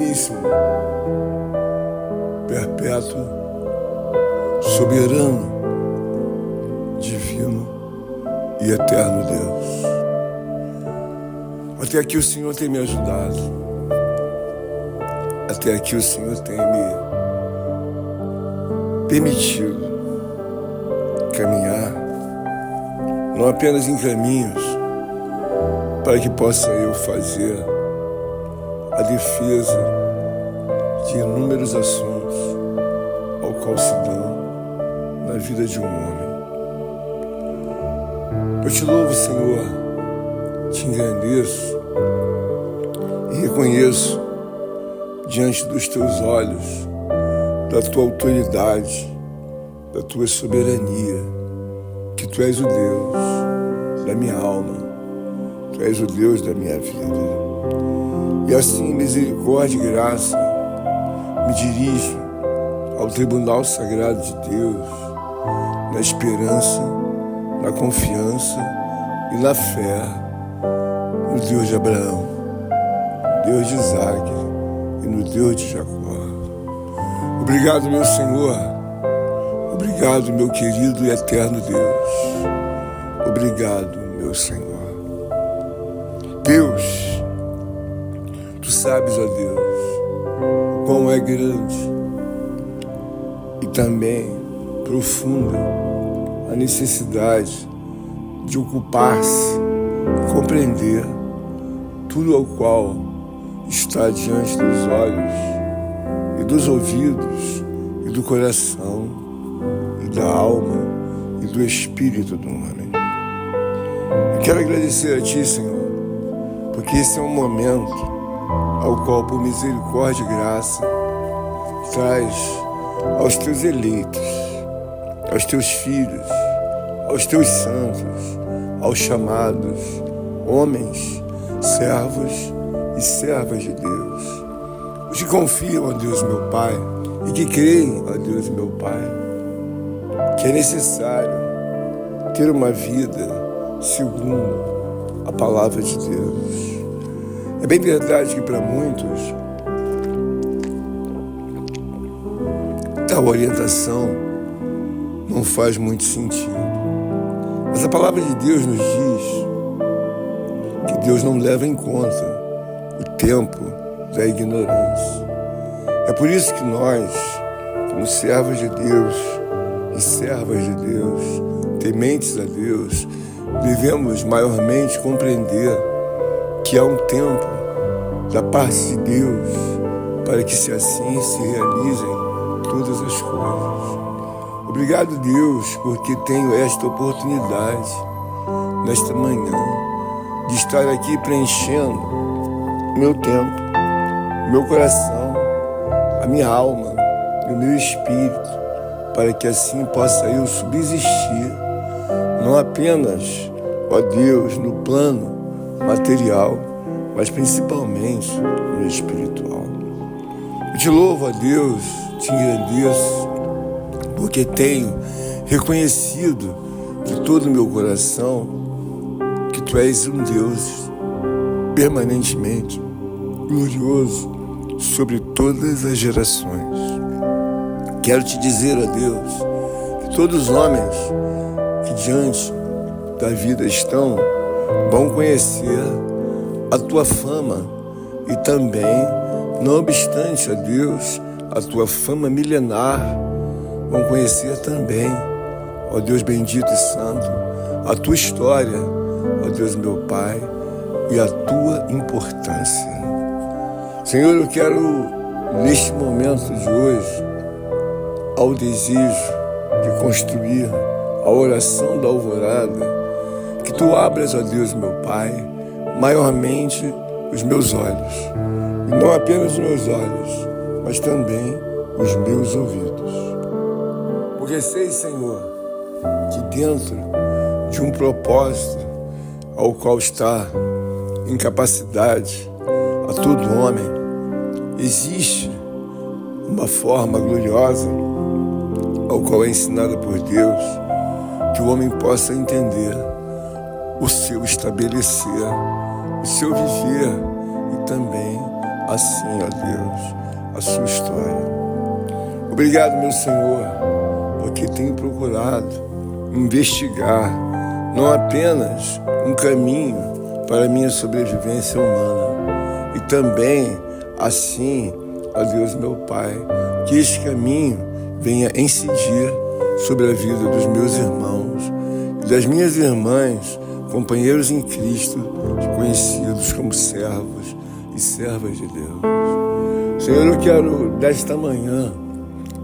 digníssimo, perpétuo, soberano, divino e eterno Deus. Até aqui o Senhor tem me ajudado. Até aqui o Senhor tem me permitido caminhar, não apenas em caminhos, para que possa eu fazer a defesa de inúmeros assuntos ao qual se dão na vida de um homem. Eu te louvo, Senhor, te engrandeço e reconheço diante dos teus olhos da tua autoridade, da tua soberania, que tu és o Deus da minha alma, tu és o Deus da minha vida. E assim, misericórdia e graça, me dirijo ao tribunal sagrado de Deus, na esperança, na confiança e na fé no Deus de Abraão, Deus de Isaac e no Deus de Jacó. Obrigado, meu Senhor. Obrigado, meu querido e eterno Deus. Obrigado, meu Senhor. Deus, tu sabes, ó Deus, quão é grande e também profunda a necessidade de ocupar-se, compreender tudo ao qual está diante dos olhos e dos ouvidos e do coração e da alma e do espírito do homem. Eu quero agradecer a Ti, Senhor, porque esse é um momento ao qual, por misericórdia e graça, traz aos Teus eleitos, aos Teus filhos, aos Teus santos, aos chamados, homens, servos e servas de Deus, os que confiam, ó Deus meu Pai, e que creem, ó Deus meu Pai, que é necessário ter uma vida segundo a palavra de Deus. É bem verdade que para muitos tal orientação não faz muito sentido. Mas a palavra de Deus nos diz que Deus não leva em conta o tempo da ignorância. É por isso que nós, como servos de Deus e servas de Deus, tementes a Deus, devemos maiormente compreender que há um tempo da parte de Deus para que se assim se realizem todas as coisas. Obrigado, Deus, porque tenho esta oportunidade nesta manhã de estar aqui preenchendo meu tempo, meu coração, a minha alma e o meu espírito, para que assim possa eu subsistir, não apenas, ó Deus, no plano material, mas principalmente no espiritual. Eu te louvo, ó Deus, te engrandeço, porque tenho reconhecido de todo o meu coração que Tu és um Deus permanentemente glorioso sobre todas as gerações. Quero te dizer, ó Deus, que todos os homens que diante da vida estão vão conhecer a Tua fama e também, não obstante, ó Deus, a Tua fama milenar, vão conhecer também, ó Deus bendito e santo, a Tua história, ó Deus meu Pai, e a Tua importância. Senhor, eu quero, neste momento de hoje, ao desejo de construir a oração da alvorada, que Tu abras, ó Deus meu Pai, maiormente os meus olhos, e não apenas os meus olhos, mas também os meus ouvidos. Porque sei, Senhor, que dentro de um propósito ao qual está em capacidade a todo homem, existe uma forma gloriosa ao qual é ensinada por Deus, que o homem possa entender o seu estabelecer, o seu viver e também assim, ó Deus, a sua história. Obrigado, meu Senhor, porque tenho procurado investigar não apenas um caminho para a minha sobrevivência humana, e também, assim, ó Deus, meu Pai, que este caminho venha incidir sobre a vida dos meus irmãos e das minhas irmãs, companheiros em Cristo, conhecidos como servos e servas de Deus. Senhor, eu quero, desta manhã,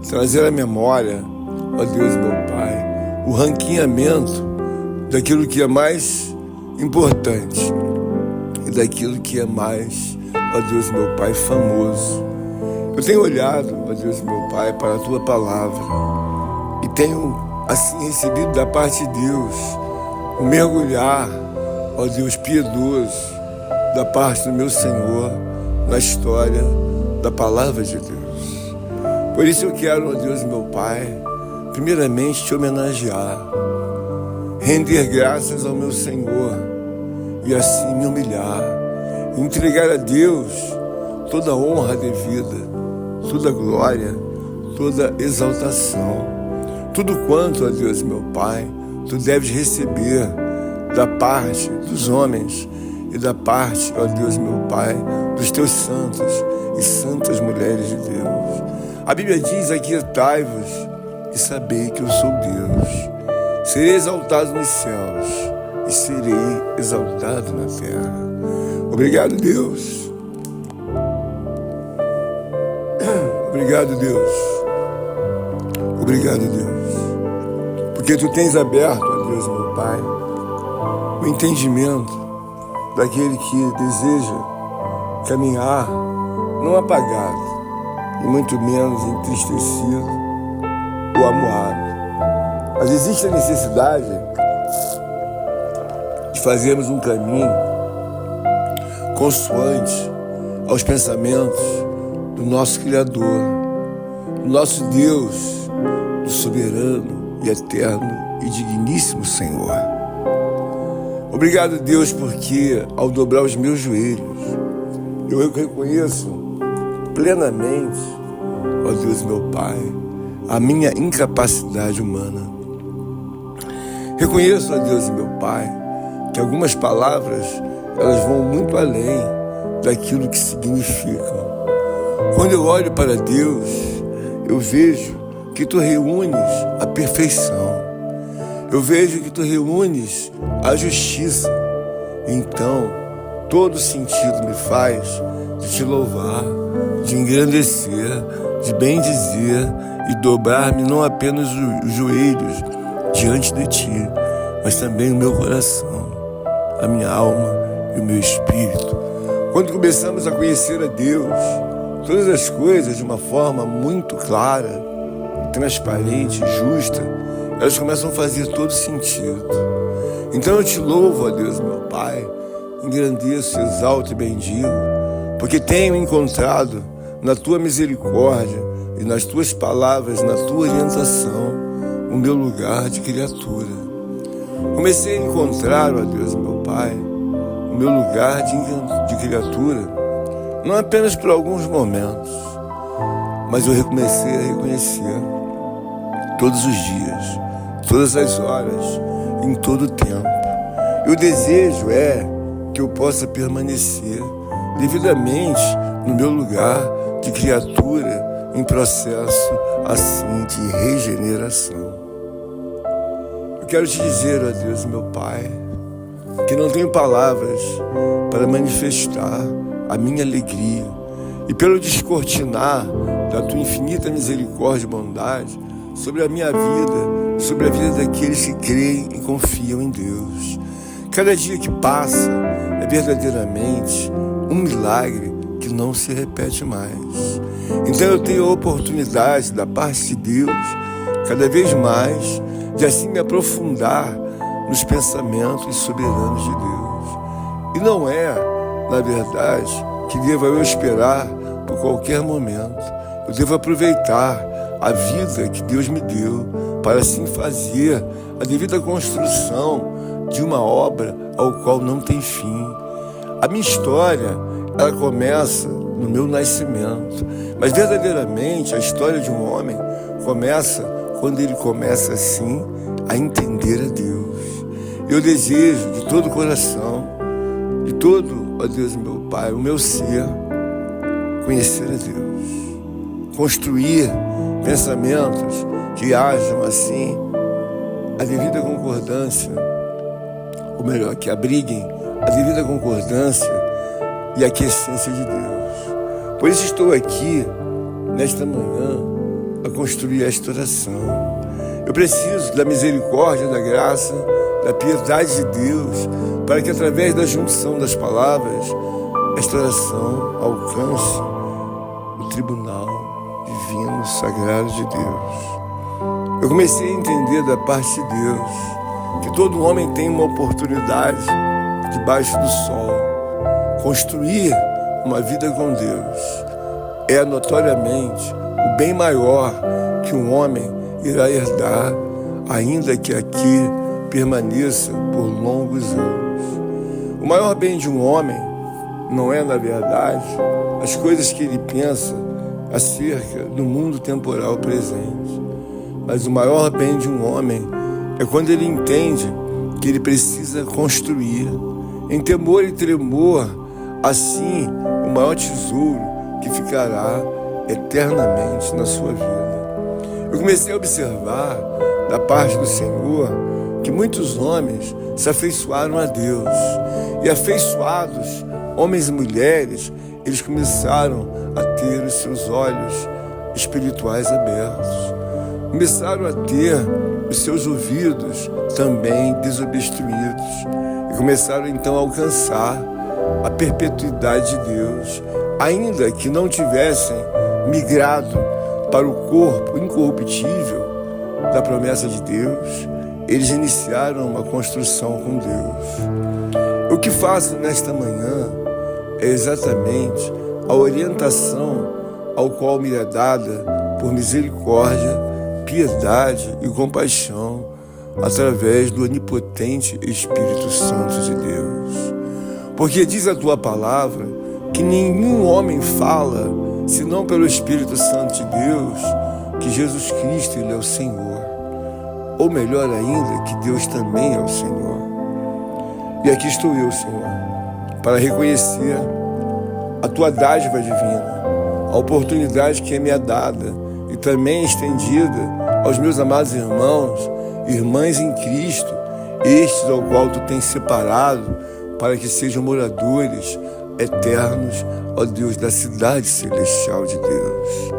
trazer à memória, ó Deus, meu Pai, o ranqueamento daquilo que é mais importante e daquilo que é mais, ó Deus, meu Pai, famoso. Eu tenho olhado, ó Deus, meu Pai, para a Tua Palavra e tenho, assim, recebido da parte de Deus um mergulhar, ó Deus, piedoso da parte do meu Senhor na história da Palavra de Deus. Por isso eu quero, ó Deus, meu Pai, primeiramente Te homenagear, render graças ao meu Senhor e assim me humilhar, entregar a Deus toda a honra devida, toda a glória, toda a exaltação, tudo quanto, ó Deus, meu Pai, Tu deves receber da parte dos homens e da parte, ó Deus, meu Pai, dos Teus santos e santas mulheres de Deus. A Bíblia diz: aquietai-vos e sabei que eu sou Deus. Serei exaltado nos céus e serei exaltado na terra. Obrigado, Deus. Obrigado, Deus. Obrigado, Deus. Porque Tu tens aberto, ó Deus, meu Pai, o entendimento daquele que deseja caminhar não apagado e muito menos entristecido ou amuado. Mas existe a necessidade de fazermos um caminho consoante aos pensamentos do nosso Criador, do nosso Deus, do soberano e eterno e digníssimo Senhor. Obrigado, Deus, porque ao dobrar os meus joelhos, eu reconheço plenamente, ó Deus, meu Pai, a minha incapacidade humana. Reconheço, ó Deus, meu Pai, que algumas palavras, elas vão muito além daquilo que significam. Quando eu olho para Deus, eu vejo que Tu reúnes a perfeição. Eu vejo que Tu reúnes a justiça. Então, todo sentido me faz de Te louvar, de engrandecer, de bendizer e dobrar-me não apenas os joelhos diante de Ti, mas também o meu coração, a minha alma e o meu espírito. Quando começamos a conhecer a Deus, todas as coisas de uma forma muito clara, transparente, justa, elas começam a fazer todo sentido. Então eu Te louvo, ó Deus, meu Pai, engrandeço, exalto e bendigo, porque tenho encontrado na Tua misericórdia e nas Tuas palavras, na Tua orientação, o meu lugar de criatura. Comecei a encontrar, ó Deus, meu Pai, o meu lugar de criatura, não apenas por alguns momentos, mas eu comecei a reconhecer todos os dias, todas as horas, em todo o tempo. E o desejo é que eu possa permanecer devidamente no meu lugar de criatura em processo assim de regeneração. Eu quero Te dizer, ó Deus, meu Pai, que não tenho palavras para manifestar a minha alegria e pelo descortinar da Tua infinita misericórdia e bondade sobre a minha vida, sobre a vida daqueles que creem e confiam em Deus. Cada dia que passa é verdadeiramente um milagre que não se repete mais. Então eu tenho a oportunidade da parte de Deus, cada vez mais, de assim me aprofundar nos pensamentos soberanos de Deus. E não é, na verdade, que deva eu esperar por qualquer momento. Eu devo aproveitar a vida que Deus me deu para assim fazer a devida construção de uma obra ao qual não tem fim. A minha história, ela começa no meu nascimento. Mas verdadeiramente a história de um homem começa quando ele começa assim a entender a Deus. Eu desejo de todo o coração, de todo, ó Deus meu Pai, o meu ser, conhecer a Deus, construir pensamentos que hajam assim a devida concordância, ou melhor, que abriguem a devida concordância e a aquiescência de Deus. Por isso estou aqui, nesta manhã, a construir esta oração. Eu preciso da misericórdia, da graça, da piedade de Deus, para que através da junção das palavras, esta oração alcance o tribunal divino, sagrado de Deus. Eu comecei a entender da parte de Deus que todo homem tem uma oportunidade debaixo do sol. Construir uma vida com Deus é notoriamente o bem maior que um homem irá herdar, ainda que aqui permaneça por longos anos. O maior bem de um homem não é, na verdade, as coisas que ele pensa acerca do mundo temporal presente, mas o maior bem de um homem é quando ele entende que ele precisa construir, em temor e tremor, assim, o maior tesouro que ficará eternamente na sua vida. Eu comecei a observar da parte do Senhor que muitos homens se afeiçoaram a Deus. E afeiçoados, homens e mulheres, eles começaram a ter os seus olhos espirituais abertos. Começaram a ter os seus ouvidos também desobstruídos. E começaram então a alcançar a perpetuidade de Deus, ainda que não tivessem migrado para o corpo incorruptível da promessa de Deus, eles iniciaram uma construção com Deus. O que faço nesta manhã é exatamente a orientação ao qual me é dada por misericórdia, piedade e compaixão através do onipotente Espírito Santo de Deus. Porque diz a tua palavra que nenhum homem fala, senão pelo Espírito Santo de Deus, que Jesus Cristo ele é o Senhor. Ou melhor ainda, que Deus também é o Senhor. E aqui estou eu, Senhor, para reconhecer a tua dádiva divina, a oportunidade que é me dada e também estendida aos meus amados irmãos e irmãs em Cristo, estes ao qual tu tens separado para que sejam moradores eternos, ó Deus, da cidade celestial de Deus.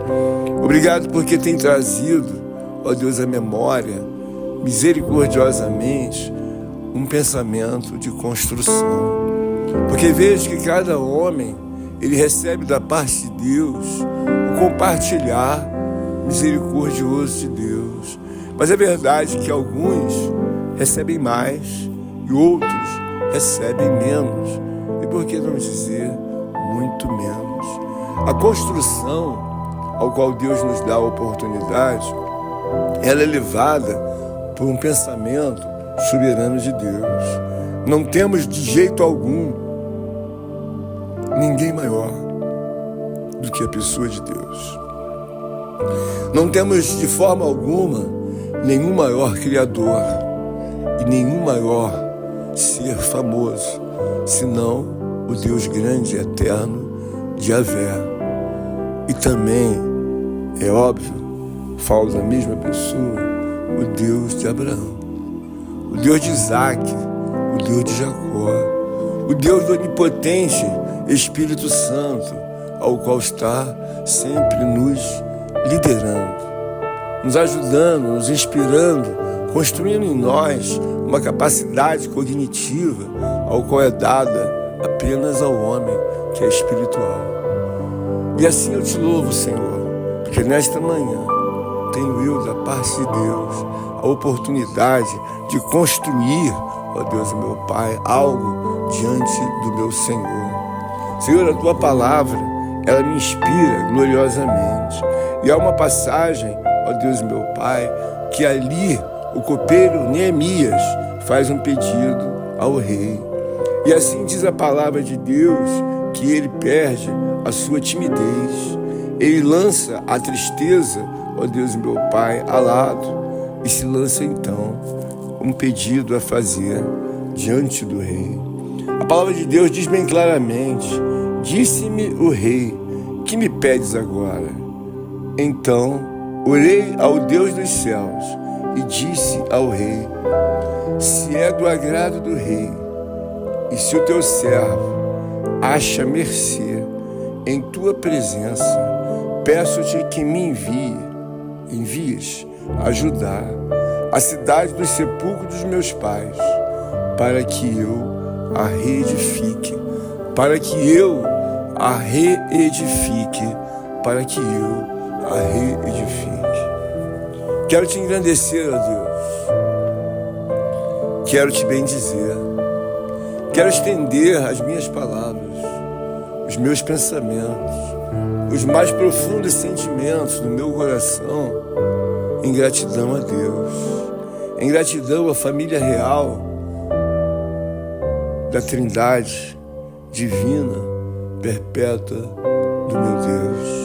Obrigado porque tem trazido, ó Deus, a memória, misericordiosamente, um pensamento de construção. Porque vejo que cada homem, ele recebe da parte de Deus o compartilhar misericordioso de Deus. Mas é verdade que alguns recebem mais e outros recebem menos. E por que não dizer muito menos? A construção ao qual Deus nos dá a oportunidade, ela é levada por um pensamento soberano de Deus. Não temos de jeito algum ninguém maior do que a pessoa de Deus. Não temos de forma alguma nenhum maior criador e nenhum maior ser famoso, senão o Deus grande e eterno de Yahvé. E também, é óbvio, falo da mesma pessoa, o Deus de Abraão, o Deus de Isaac, o Deus de Jacó, o Deus do onipotente Espírito Santo, ao qual está sempre nos liderando, nos ajudando, nos inspirando, construindo em nós uma capacidade cognitiva ao qual é dada apenas ao homem que é espiritual. E assim eu te louvo, Senhor, porque nesta manhã tenho eu da parte de Deus a oportunidade de construir, ó Deus, meu Pai, algo diante do meu Senhor. Senhor, a tua palavra, ela me inspira gloriosamente. E há uma passagem, ó Deus, meu Pai, que ali o copeiro Neemias faz um pedido ao rei. E assim diz a palavra de Deus, que que ele perde a sua timidez. Ele lança a tristeza, ó Deus meu Pai, a lado e se lança então um pedido a fazer diante do rei. A palavra de Deus diz bem claramente: disse-me o rei, que me pedes agora? Então orei ao Deus dos céus e disse ao rei: se é do agrado do rei, e se o teu servo acha mercê em tua presença, peço-te que me envies ajudar a cidade dos sepulcros dos meus pais, para que eu a reedifique, para que eu a reedifique. Quero te engrandecer, ó Deus. Quero te bendizer. Quero estender as minhas palavras, os meus pensamentos, os mais profundos sentimentos do meu coração em gratidão a Deus, em gratidão à família real da Trindade divina, perpétua do meu Deus.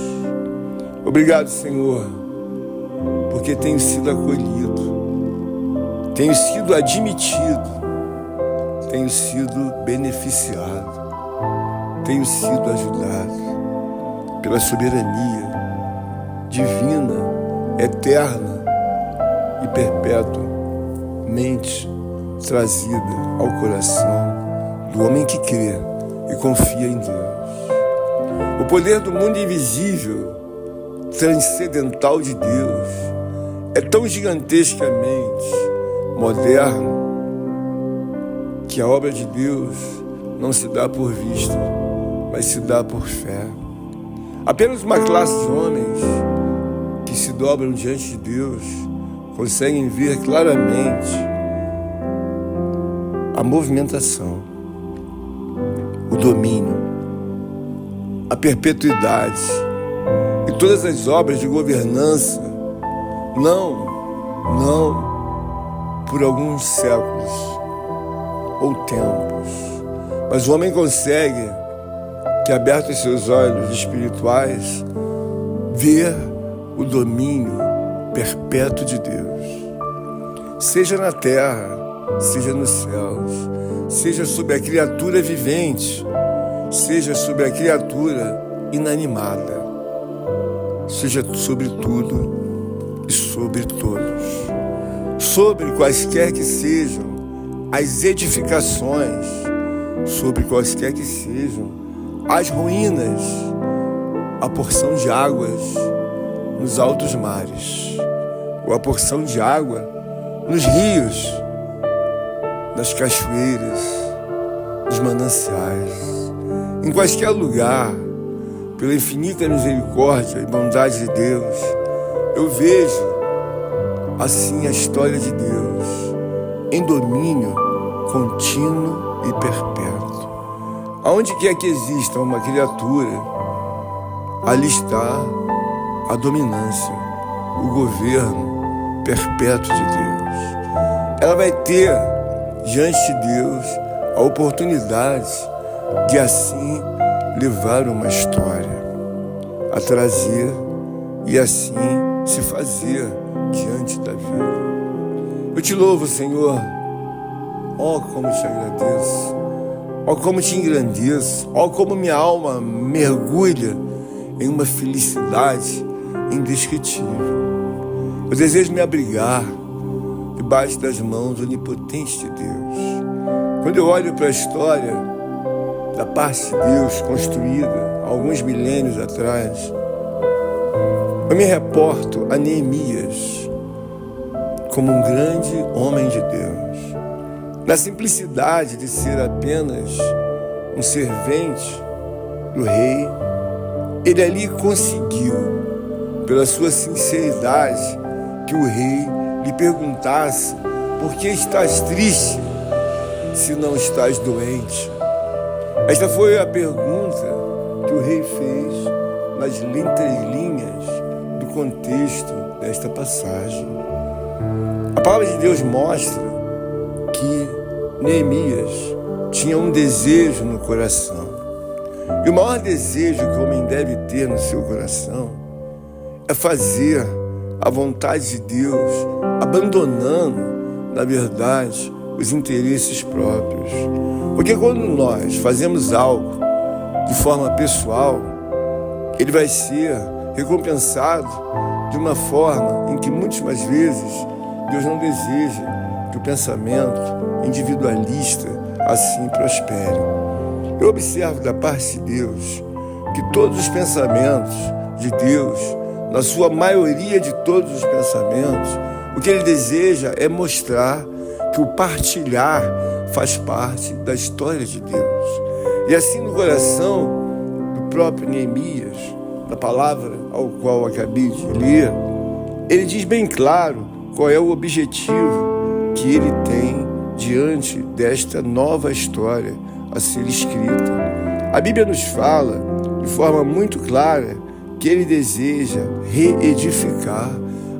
Obrigado, Senhor, porque tenho sido acolhido, tenho sido admitido, tenho sido beneficiado, tenho sido ajudado pela soberania divina, eterna e perpetuamente trazida ao coração do homem que crê e confia em Deus. O poder do mundo invisível, transcendental de Deus, é tão gigantescamente moderno que a obra de Deus não se dá por vista, mas se dá por fé. Apenas uma classe de homens que se dobram diante de Deus conseguem ver claramente a movimentação, o domínio, a perpetuidade e todas as obras de governança, não por alguns séculos ou tempos, mas o homem consegue, que abertos seus olhos espirituais, ver o domínio perpétuo de Deus, seja na terra, seja nos céus, seja sobre a criatura vivente, seja sobre a criatura inanimada, seja sobre tudo e sobre todos, sobre quaisquer que sejam as edificações, sobre quaisquer que sejam as ruínas, a porção de águas nos altos mares, ou a porção de água nos rios, nas cachoeiras, nos mananciais, em qualquer lugar, pela infinita misericórdia e bondade de Deus, eu vejo assim a história de Deus em domínio contínuo e perpétuo. Aonde quer que exista uma criatura, ali está a dominância, o governo perpétuo de Deus. Ela vai ter diante de Deus a oportunidade de assim levar uma história, a trazer e assim se fazer diante da vida. Eu te louvo, Senhor. Oh, como te agradeço. Oh, como te engrandeço. Oh, como minha alma mergulha em uma felicidade indescritível. Eu desejo me abrigar debaixo das mãos onipotentes de Deus. Quando eu olho para a história da parte de Deus construída há alguns milênios atrás, eu me reporto a Neemias como um grande homem de Deus. Na simplicidade de ser apenas um servente do rei, ele ali conseguiu, pela sua sinceridade, que o rei lhe perguntasse: por que estás triste se não estás doente? Esta foi a pergunta que o rei fez nas entrelinhas do contexto desta passagem. A palavra de Deus mostra que Neemias tinha um desejo no coração. E o maior desejo que o homem deve ter no seu coração é fazer a vontade de Deus, abandonando, na verdade, os interesses próprios. Porque quando nós fazemos algo de forma pessoal, ele vai ser recompensado de uma forma em que muitas mais vezes Deus não deseja que o pensamento individualista assim prospere. Eu observo da parte de Deus que todos os pensamentos de Deus, na sua maioria de todos os pensamentos, o que ele deseja é mostrar que o partilhar faz parte da história de Deus. E assim no coração do próprio Neemias, na palavra ao qual acabei de ler, ele diz bem claro qual é o objetivo que ele tem diante desta nova história a ser escrita. A Bíblia nos fala de forma muito clara que ele deseja reedificar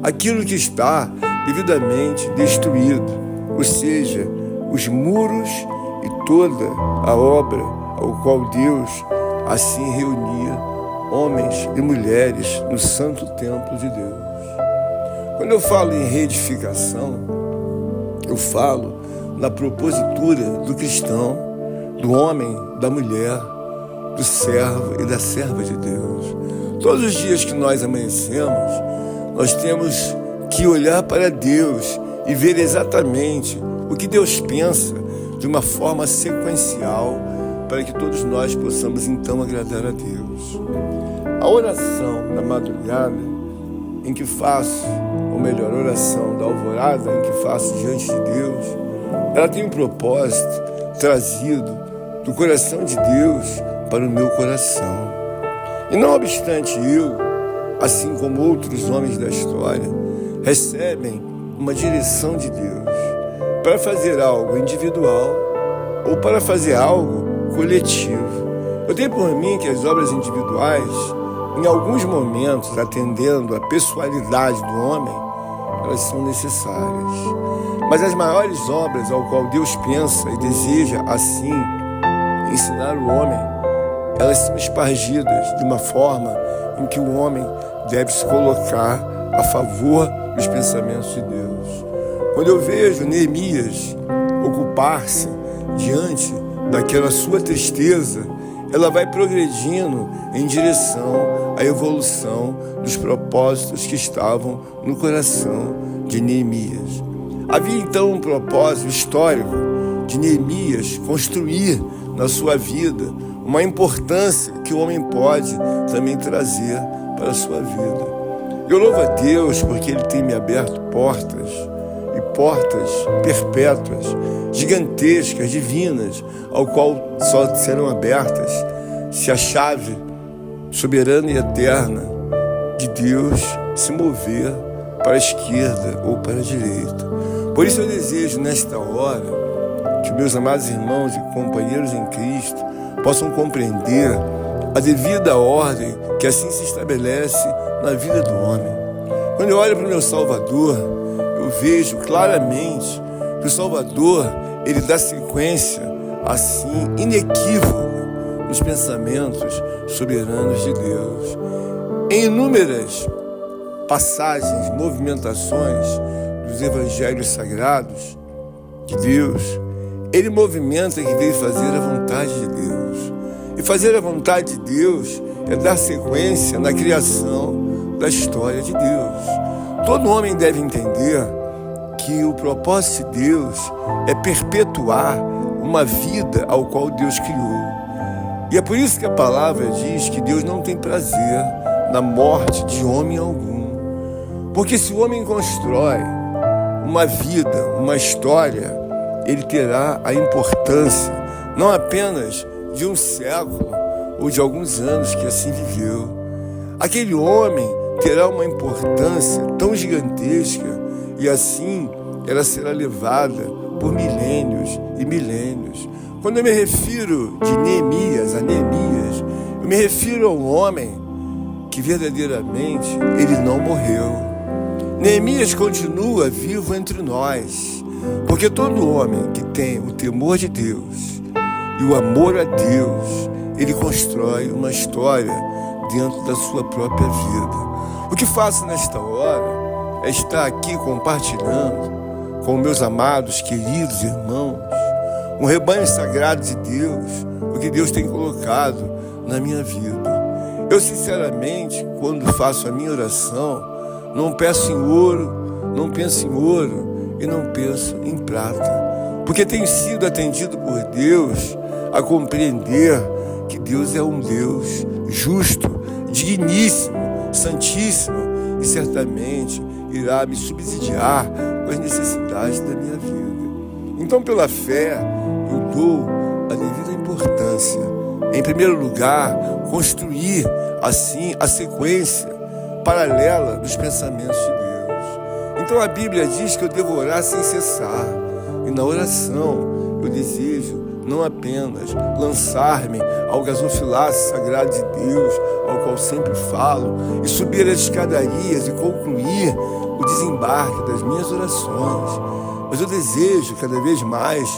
aquilo que está devidamente destruído, ou seja, os muros e toda a obra ao qual Deus assim reunia homens e mulheres no santo templo de Deus. Quando eu falo em reedificação, eu falo na propositura do cristão, do homem, da mulher, do servo e da serva de Deus. Todos os dias que nós amanhecemos, nós temos que olhar para Deus e ver exatamente o que Deus pensa de uma forma sequencial para que todos nós possamos então agradar a Deus. A oração da madrugada em que faço, ou melhor, a oração da alvorada em que faço diante de Deus, ela tem um propósito trazido do coração de Deus para o meu coração. E não obstante eu, assim como outros homens da história, recebem uma direção de Deus para fazer algo individual ou para fazer algo coletivo. Eu tenho por mim que as obras individuais, em alguns momentos, atendendo à pessoalidade do homem, elas são necessárias. Mas as maiores obras ao qual Deus pensa e deseja, assim, ensinar o homem, elas são espargidas de uma forma em que o homem deve se colocar a favor dos pensamentos de Deus. Quando eu vejo Neemias ocupar-se diante daquela sua tristeza, ela vai progredindo em direção à evolução dos propósitos que estavam no coração de Neemias. Havia então um propósito histórico de Neemias construir na sua vida uma importância que o homem pode também trazer para a sua vida. Eu louvo a Deus porque Ele tem me aberto portas, e portas perpétuas, gigantescas, divinas, ao qual só serão abertas se a chave soberana e eterna de Deus se mover para a esquerda ou para a direita. Por isso eu desejo nesta hora que meus amados irmãos e companheiros em Cristo possam compreender a devida ordem que assim se estabelece na vida do homem. Quando eu olho para o meu Salvador, eu vejo claramente que o Salvador, ele dá sequência assim inequívoca nos pensamentos soberanos de Deus. Em inúmeras passagens, movimentações dos evangelhos sagrados de Deus, ele movimenta que veio fazer a vontade de Deus. E fazer a vontade de Deus é dar sequência na criação da história de Deus. Todo homem deve entender que o propósito de Deus é perpetuar uma vida ao qual Deus criou. E é por isso que a palavra diz que Deus não tem prazer na morte de homem algum. Porque se o homem constrói uma vida, uma história, ele terá a importância não apenas de um século ou de alguns anos que assim viveu. Aquele homem terá uma importância tão gigantesca e assim ela será levada por milênios e milênios. Quando eu me refiro de Neemias a Neemias, eu me refiro a um homem que verdadeiramente ele não morreu. Neemias continua vivo entre nós, porque todo homem que tem o temor de Deus e o amor a Deus, ele constrói uma história dentro da sua própria vida. O que faço nesta hora é estar aqui compartilhando com meus amados, queridos irmãos, um rebanho sagrado de Deus, o que Deus tem colocado na minha vida. Eu, sinceramente, quando faço a minha oração, não peço em ouro, não penso em ouro e não penso em prata, porque tenho sido atendido por Deus a compreender que Deus é um Deus justo, digníssimo, santíssimo e certamente irá me subsidiar com as necessidades da minha vida. Então, pela fé, eu dou a devida importância. Em primeiro lugar, construir assim a sequência paralela dos pensamentos de Deus. Então a Bíblia diz que eu devo orar sem cessar. E na oração eu desejo não apenas lançar-me ao gasofilaço sagrado de Deus, ao qual sempre falo, e subir as escadarias e concluir o desembarque das minhas orações, mas eu desejo cada vez mais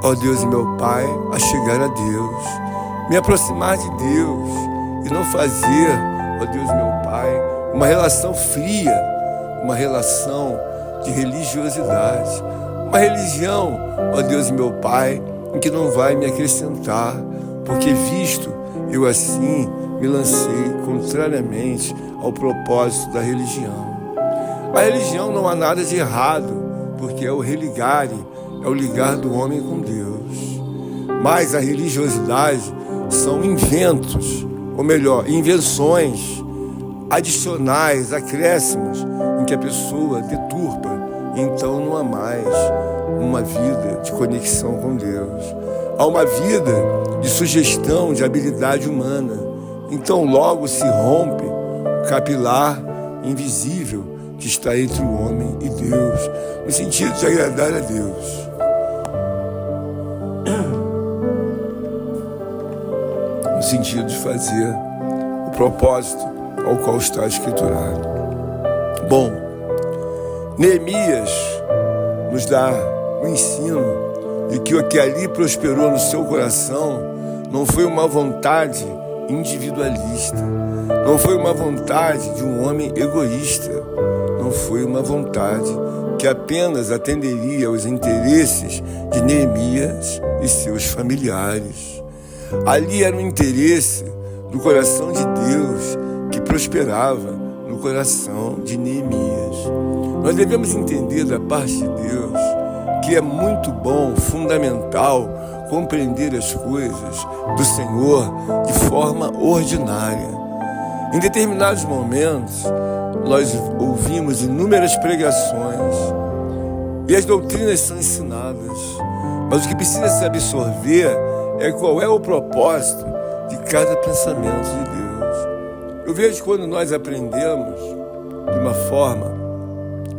ó Deus e meu Pai, a chegar a Deus, me aproximar de Deus e não fazer, ó Deus e meu Pai, uma relação fria, uma relação de religiosidade, uma religião, ó Deus e meu Pai, em que não vai me acrescentar, porque visto eu assim me lancei contrariamente ao propósito da religião. A religião não há nada de errado, porque é o religare, é o ligar do homem com Deus. Mas a religiosidade são inventos, ou melhor, invenções adicionais, acréscimos, em que a pessoa deturpa, e então não há mais uma vida de conexão com Deus. Há uma vida de sugestão, de habilidade humana. Então logo se rompe o capilar invisível que está entre o homem e Deus, no sentido de agradar a Deus. No sentido de fazer o propósito ao qual está escriturado. Bom, Neemias nos dá o ensino de que o que ali prosperou no seu coração não foi uma vontade individualista, não foi uma vontade de um homem egoísta, não foi uma vontade que apenas atenderia aos interesses de Neemias e seus familiares. Ali era um interesse do coração de Deus que prosperava no coração de Neemias. Nós devemos entender da parte de Deus que é muito bom, fundamental, compreender as coisas do Senhor de forma ordinária. Em determinados momentos, nós ouvimos inúmeras pregações e as doutrinas são ensinadas, mas o que precisa se absorver é qual é o propósito de cada pensamento de Deus. Eu vejo que quando nós aprendemos de uma forma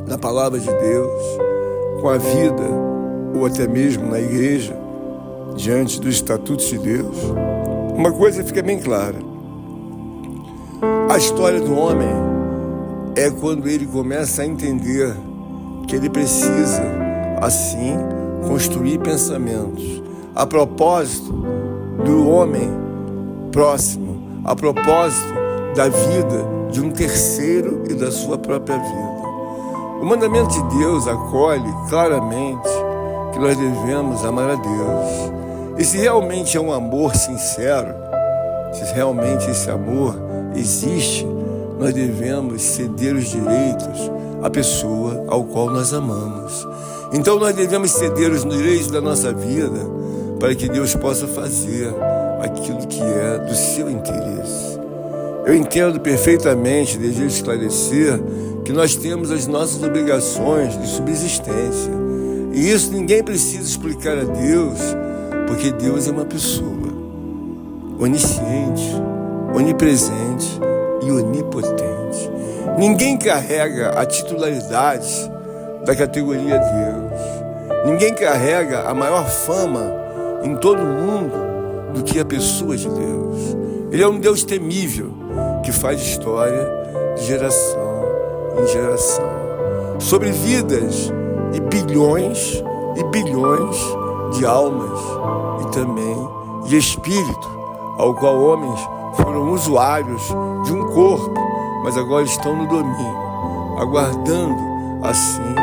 na palavra de Deus, com a vida, ou até mesmo na igreja, diante dos estatutos de Deus, uma coisa fica bem clara. A história do homem é quando ele começa a entender que ele precisa, assim, construir pensamentos a propósito do homem próximo, a propósito da vida de um terceiro e da sua própria vida. O mandamento de Deus acolhe claramente que nós devemos amar a Deus. E se realmente é um amor sincero, se realmente esse amor existe, nós devemos ceder os direitos à pessoa ao qual nós amamos. Então nós devemos ceder os direitos da nossa vida para que Deus possa fazer aquilo que é do seu interesse. Eu entendo perfeitamente, desejo esclarecer, que nós temos as nossas obrigações de subsistência. E isso ninguém precisa explicar a Deus, porque Deus é uma pessoa onisciente, onipresente e onipotente. Ninguém carrega a titularidade da categoria Deus. Ninguém carrega a maior fama em todo o mundo do que a pessoa de Deus. Ele é um Deus temível que faz história de geração em geração, sobre vidas e bilhões de almas e também de espírito, ao qual homens foram usuários de um corpo, mas agora estão no domínio, aguardando assim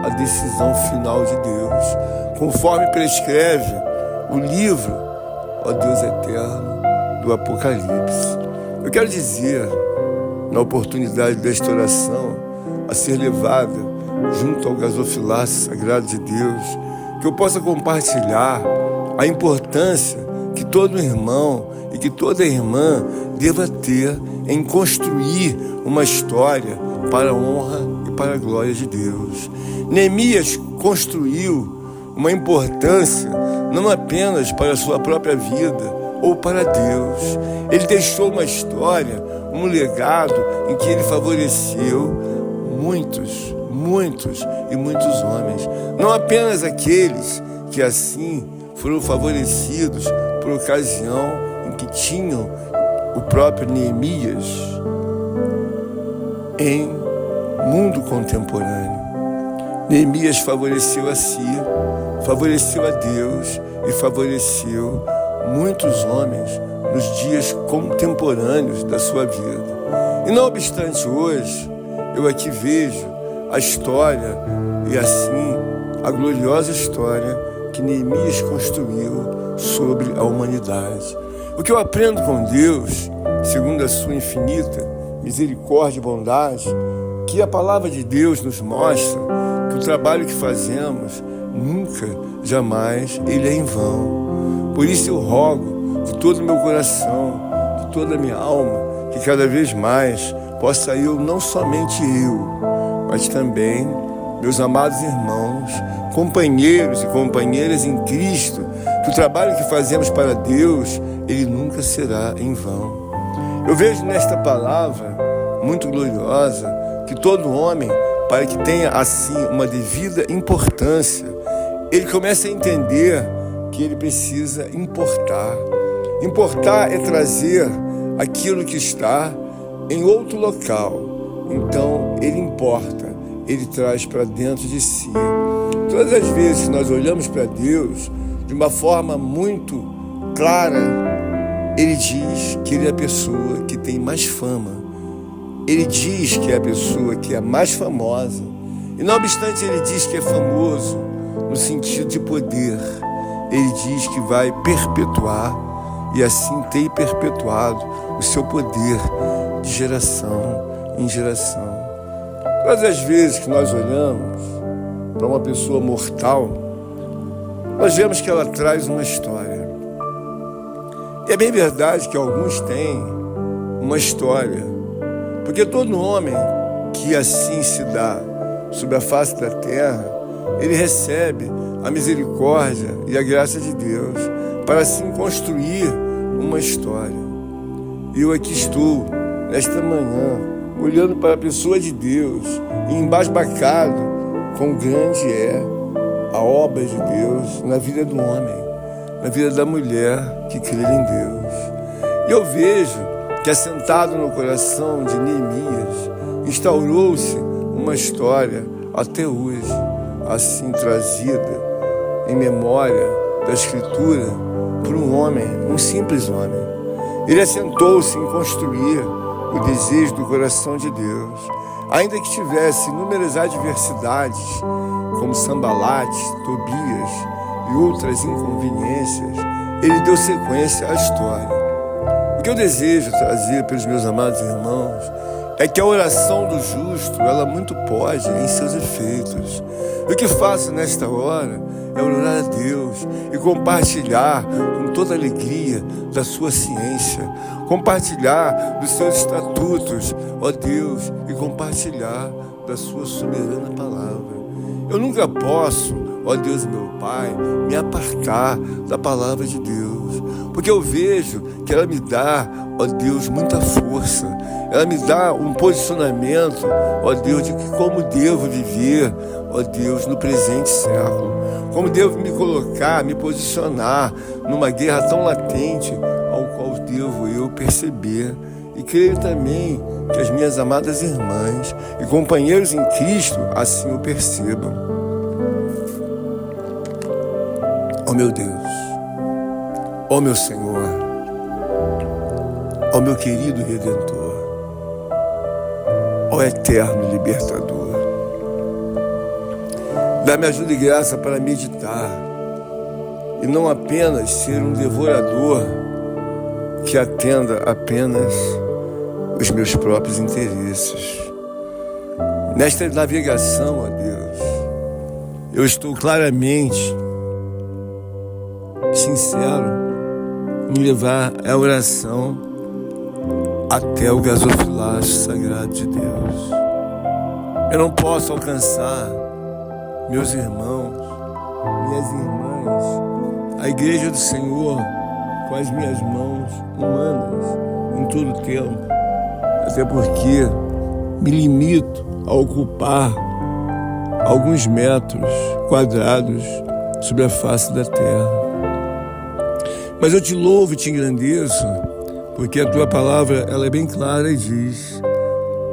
a decisão final de Deus, conforme prescreve o livro, ó Deus eterno, do Apocalipse. Eu quero dizer, na oportunidade desta oração a ser levada junto ao gasofilácio sagrado de Deus, que eu possa compartilhar a importância que todo irmão e que toda irmã deva ter em construir uma história para a honra e para a glória de Deus. Neemias construiu uma importância não apenas para a sua própria vida ou para Deus. Ele deixou uma história, um legado em que ele favoreceu muitos e muitos homens. Não apenas aqueles que assim foram favorecidos por ocasião em que tinham o próprio Neemias em mundo contemporâneo. Neemias favoreceu a si, favoreceu a Deus e favoreceu muitos homens nos dias contemporâneos da sua vida. E não obstante hoje, eu aqui vejo a história e assim a gloriosa história que Neemias construiu sobre a humanidade. O que eu aprendo com Deus, segundo a sua infinita misericórdia e bondade, que a palavra de Deus nos mostra que o trabalho que fazemos nunca, jamais, ele é em vão. Por isso eu rogo de todo o meu coração, de toda a minha alma, que cada vez mais possa eu, não somente eu, mas também meus amados irmãos, companheiros e companheiras em Cristo, que o trabalho que fazemos para Deus, ele nunca será em vão. Eu vejo nesta palavra muito gloriosa que todo homem, para que tenha assim uma devida importância, ele começa a entender que ele precisa importar. Importar é trazer aquilo que está em outro local. Então ele importa, ele traz para dentro de si. Todas as vezes que nós olhamos para Deus de uma forma muito clara, ele diz que ele é a pessoa que tem mais fama. Ele diz que é a pessoa que é mais famosa. E não obstante ele diz que é famoso no sentido de poder, ele diz que vai perpetuar e assim tem perpetuado o seu poder de geração em geração. Todas as vezes que nós olhamos para uma pessoa mortal, nós vemos que ela traz uma história. E é bem verdade que alguns têm uma história, porque todo homem que assim se dá sobre a face da terra, ele recebe a misericórdia e a graça de Deus para assim construir uma história. E eu aqui estou, nesta manhã, olhando para a pessoa de Deus e embasbacado quão grande é a obra de Deus na vida do homem, na vida da mulher que crê em Deus. E eu vejo que assentado no coração de Neemias instaurou-se uma história até hoje, assim trazida em memória da Escritura por um homem, um simples homem. Ele assentou-se em construir o desejo do coração de Deus, ainda que tivesse inúmeras adversidades, como Sambalate, Tobias e outras inconveniências, ele deu sequência à história. O que eu desejo trazer para os meus amados irmãos é que a oração do justo, ela muito pode em seus efeitos. O que faço nesta hora é orar a Deus e compartilhar com toda alegria da sua ciência, compartilhar dos seus estatutos, ó Deus, e compartilhar da sua soberana palavra. Eu nunca posso, ó Deus meu Pai, me apartar da palavra de Deus, porque eu vejo que ela me dá, ó Deus, muita força. Ela me dá um posicionamento, ó Deus, de como devo viver, ó Deus, no presente século. Como devo me colocar, me posicionar numa guerra tão latente, ao qual devo eu perceber. E creio também que as minhas amadas irmãs e companheiros em Cristo assim o percebam. Ó meu Deus, Ó meu Senhor, ó meu querido Redentor, ó eterno libertador, dá-me ajuda e graça para meditar e não apenas ser um devorador que atenda apenas os meus próprios interesses. Nesta navegação, ó Deus, eu estou claramente sincero em levar a oração até o gasofilácio sagrado de Deus. Eu não posso alcançar meus irmãos, minhas irmãs, a igreja do Senhor com as minhas mãos humanas em todo o tempo, até porque me limito a ocupar alguns metros quadrados sobre a face da terra. Mas eu te louvo e te engrandeço, porque a tua palavra ela é bem clara e diz: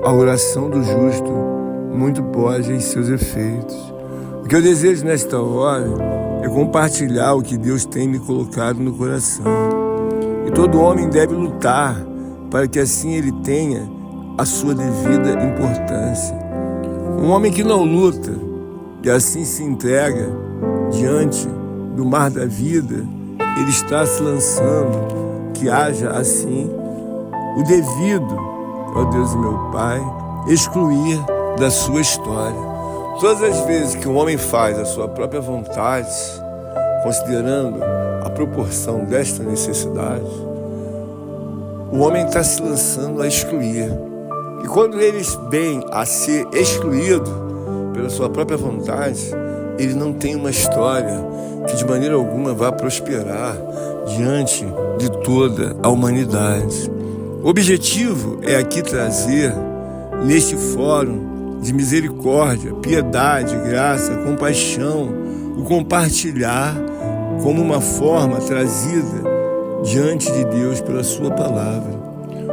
a oração do justo muito pode em seus efeitos. O que eu desejo nesta hora é compartilhar o que Deus tem me colocado no coração. E todo homem deve lutar para que assim ele tenha a sua devida importância. Um homem que não luta e assim se entrega diante do mar da vida, ele está se lançando, que haja assim o devido, ó Deus e meu Pai, excluir da sua história. Todas as vezes que um homem faz a sua própria vontade, considerando a proporção desta necessidade, o homem está se lançando a excluir. E quando ele vem a ser excluído pela sua própria vontade, ele não tem uma história que de maneira alguma vá prosperar diante de toda a humanidade. O objetivo é aqui trazer, neste fórum de misericórdia, piedade, graça, compaixão, o compartilhar como uma forma trazida diante de Deus pela sua palavra.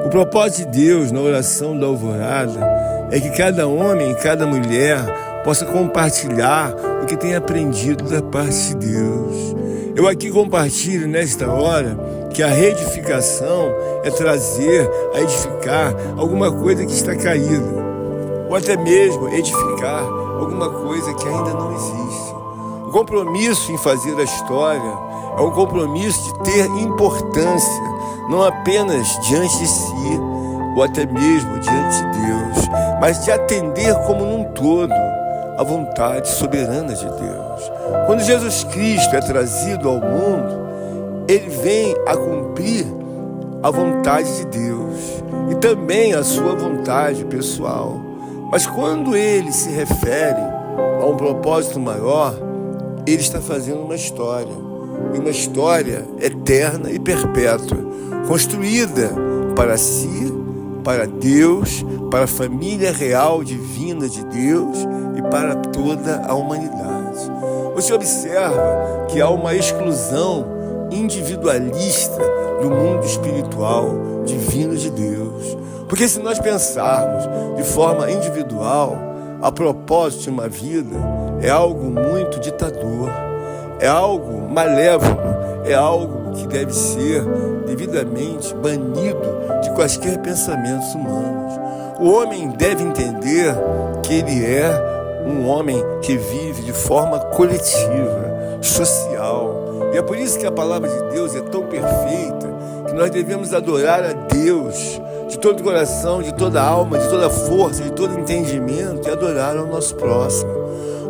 O propósito de Deus na oração da alvorada é que cada homem e cada mulher possa compartilhar o que tem aprendido da parte de Deus. Eu aqui compartilho nesta hora que a reedificação é trazer a edificar alguma coisa que está caída, ou até mesmo edificar alguma coisa que ainda não existe. O compromisso em fazer a história é um compromisso de ter importância, não apenas diante de si, ou até mesmo diante de Deus, mas de atender como num todo a vontade soberana de Deus. Quando Jesus Cristo é trazido ao mundo, ele vem a cumprir a vontade de Deus e também a sua vontade pessoal. Mas quando ele se refere a um propósito maior, ele está fazendo uma história eterna e perpétua, construída para si, para Deus, para a família real divina de Deus e para toda a humanidade. Você observa que há uma exclusão individualista do mundo espiritual divino de Deus. Porque se nós pensarmos de forma individual, a propósito de uma vida é algo muito ditador, é algo malévolo, é algo que deve ser devidamente banido de quaisquer pensamentos humanos. O homem deve entender que ele é um homem que vive de forma coletiva, social. E é por isso que a palavra de Deus é tão perfeita, que nós devemos adorar a Deus de todo o coração, de toda a alma, de toda a força, de todo o entendimento, e adorar ao nosso próximo.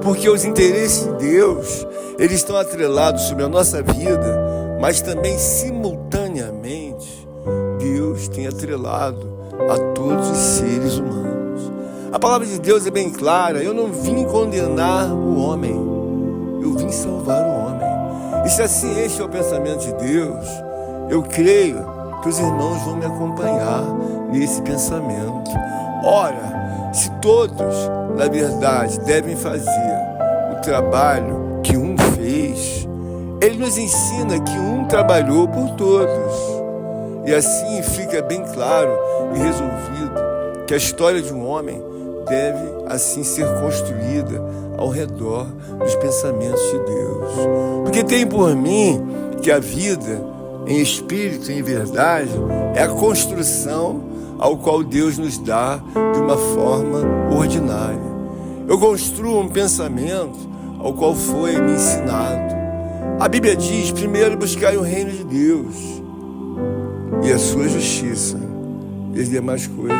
Porque os interesses de Deus, eles estão atrelados sobre a nossa vida, mas também simultaneamente Deus tem atrelado a todos os seres humanos. A palavra de Deus é bem clara: eu não vim condenar o homem, eu vim salvar o homem. E se assim este é o pensamento de Deus, eu creio que os irmãos vão me acompanhar nesse pensamento. Ora, se todos, na verdade, devem fazer o trabalho que um fez, ele nos ensina que um trabalhou por todos. E assim fica bem claro e resolvido que a história de um homem deve assim ser construída ao redor dos pensamentos de Deus. Porque tem por mim que a vida em espírito e em verdade, é a construção ao qual Deus nos dá de uma forma ordinária. Eu construo um pensamento ao qual foi me ensinado. A Bíblia diz: primeiro buscai o reino de Deus e a sua justiça, e as demais coisas